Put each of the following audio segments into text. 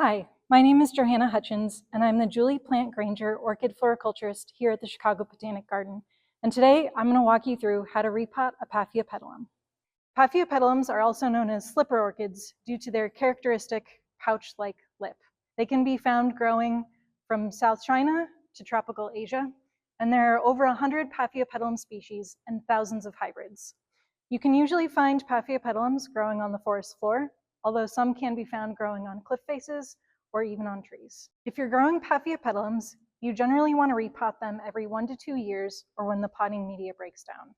Hi, my name is Johanna Hutchins, and I'm the Julie Plant Granger Orchid Floriculturist here at the Chicago Botanic Garden. And today I'm going to walk you through how to repot a Paphiopedilum. Paphiopedilums are also known as slipper orchids due to their characteristic pouch-like lip. They can be found growing from South China to tropical Asia, and there are over 100 Paphiopedilum species and thousands of hybrids. You can usually find Paphiopedilums growing on the forest floor, although some can be found growing on cliff faces or even on trees. If you're growing Paphiopedilums, you generally want to repot them every 1 to 2 years or when the potting media breaks down.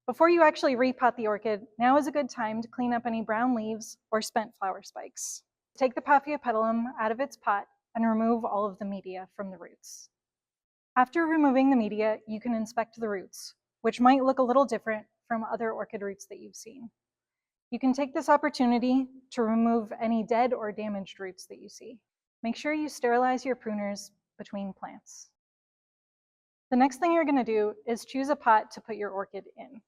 Before you actually repot the orchid, now is a good time to clean up any brown leaves or spent flower spikes. Take the Paphiopedilum out of its pot and remove all of the media from the roots. After removing the media, you can inspect the roots, which might look a little different from other orchid roots that you've seen. You can take this opportunity to remove any dead or damaged roots that you see. Make sure you sterilize your pruners between plants. The next thing you're going to do is choose a pot to put your orchid in.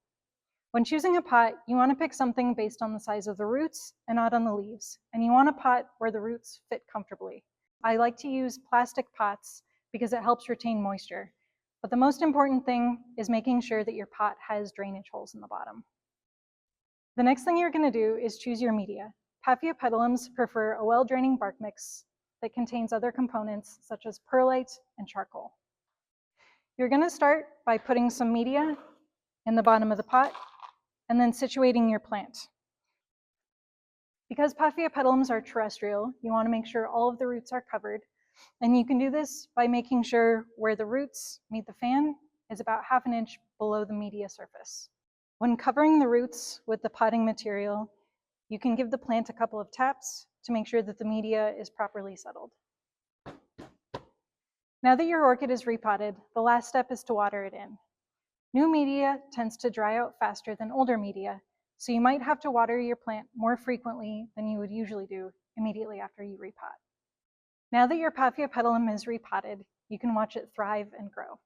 When choosing a pot, you want to pick something based on the size of the roots and not on the leaves, and you want a pot where the roots fit comfortably. I like to use plastic pots because it helps retain moisture, but the most important thing is making sure that your pot has drainage holes in the bottom. The next thing you're going to do is choose your media. Paphiopedilums prefer a well-draining bark mix that contains other components such as perlite and charcoal. You're going to start by putting some media in the bottom of the pot and then situating your plant. Because Paphiopedilums are terrestrial, you want to make sure all of the roots are covered, and you can do this by making sure where the roots meet the fan is about ½ inch below the media surface. When covering the roots with the potting material, you can give the plant a couple of taps to make sure that the media is properly settled. Now that your orchid is repotted, the last step is to water it in. New media tends to dry out faster than older media, so you might have to water your plant more frequently than you would usually do immediately after you repot. Now that your Paphiopedilum is repotted, you can watch it thrive and grow.